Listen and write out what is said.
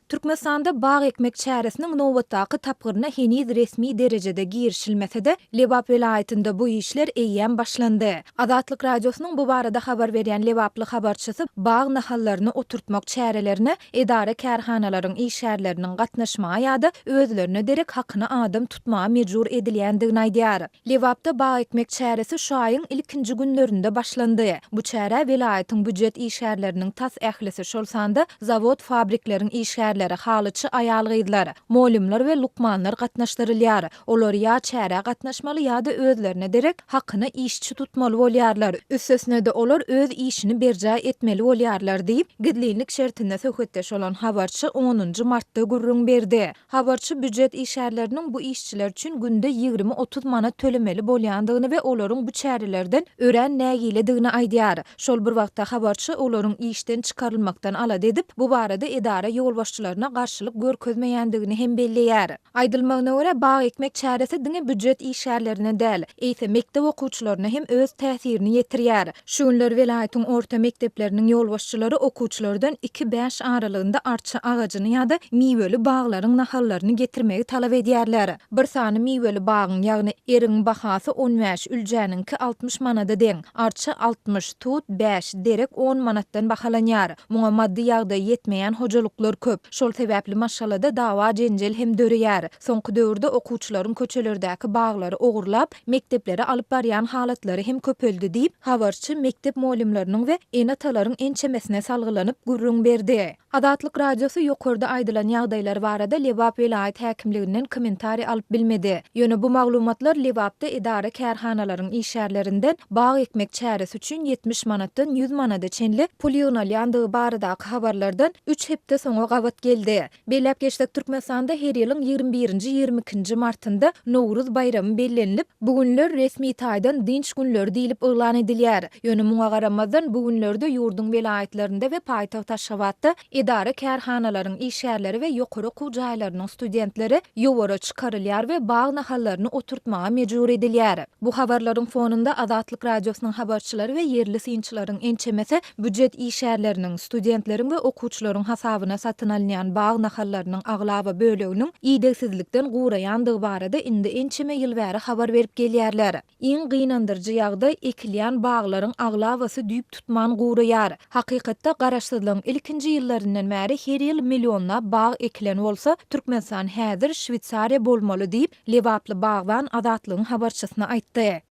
Türkmenistanda bağ ekmek çäresiniň nowatdaky tapgyryna heniz resmi derejede girişilmese de Lebap vilayetinde bu işler eýýän başlandy. Azatlyk radiosynyň bu barada habar berýän Lebaply habarçysy bağ nahallaryny oturtmak çärelerini edara kärhanalaryň işgärleriniň gatnaşmagy ýa-da özlerine derek hakyny adam tutmagy mejbur edilýändigini aýdýar. Lebapda bağ ekmek çäresi şu aýyň ilkinji günlerinde başlandy. Bu çäre vilayetiň büdjet işgärleriniň tas ählisi şolsanda zawod fabrikleriň işgärleri halyçy aýal gyzlar, molimler we lukmanlar gatnaşdyrylýar. Olar ýa çäre gatnaşmaly ýa-da özlerine derek hakyny işçi tutmaly bolýarlar. Üstesine de olar öz işini berja etmeli bolýarlar diýip gidlilik şertinde söhbetdeş olan habarçy 10 martda gurrun berdi. Habarçy büdjet işgärleriniň bu işçiler üçin günde 20-30 manat tölemeli bolýandygyny we olaryň bu çärelerden ören nägiledigini aýdýar. Şol bir wagtda habarçy olaryň işden çykarylmakdan alad edip bu barada edara ýolbaşçylaryna garşylyk görkezmeýändigini hem belleýär. Aýdylmagyna görä bağ ekmek çäresi diňe büdjet işgärlerine däl, eýse mektep okuwçylaryna hem öz täsirini ýetirýär. Şu günler vilayetiň orta mektepleriniň ýolbaşçylary okuwçylardan 2-5 aralygynda arça agajyny ýa-da miweli baglaryň nahallaryny getirmegi talap edýärler. Bir sany miweli bagyň ýagny eriň bahasy 15, üljäniňki 60 manada deň. Arça 60, tut 5, derek 10 manatdan bahalanýar. Muňa maddi ýagdaý ýetmeýän hojalyklar köp. Şol sebäpli maşalada dawa jenjel hem döreýär. Soňky döwürde okuwçylaryň köçelerdäki baglary ogurlap, mekteplere alyp barýan halatlary hem köpeldi diýip habarçy mektep molimleriniň we enatalaryň ençemesine salgylanyp gurrun berdi. Azatlyk radiosy ýokarda aýdylan ýagdaýlar barada Lebap vilayet häkimliginden kommentari alyp bilmedi. Ýöne bu maglumatlar Lebapda edara kärhanalaryň işgärlerinden bağ ekmek çäresi üçin 70 manatdan 100 manada çenli pul ýygnalandygy baradaky habarlardan 3 hepde soňa gawat geldi. Belläp geçdik Türkmenistanda her ýylyň 21-22 martynda Nowruz bayramy bellenilip, bu günler resmi taýdan dinç günler diýilip elan edilýär. Ýöne muňa garamazdan bu günlerde ýurdun vilayetlerinde we paýtaxt Aşgabatda edara kärhanalaryň işgärleri we ýokary okuw jaýlarynyň studentleri ýowara çykarylýar we bağ nahallaryny oturtmaga mejbur edilýär. Bu habarlaryň fonunda Azatlyk radiosynyň habarçylary we yerli synçylaryň ençemesi büdjet işgärleriniň studentleriň we okuwçylaryň hasabyna satyn alynýan bağ nahallarynyň aglawa böleginiň ýydegsizlikden guraýandygy barada indi ençeme ýyl bäri habar berip gelýärler. Iň gynandyrjy ýagdaý ekilýän baglaryň aglawasy düýp tutman guraýar. Hakykatda garaşsyzlygyň ilkinji ýyllaryndan bäri her ýyl millionlap bağ ekilen bolsa, Türkmenistan häzir Şwitsariýa bolmaly diýip Lebaply bagdan Azatlygyň habarçysyna aýtdy.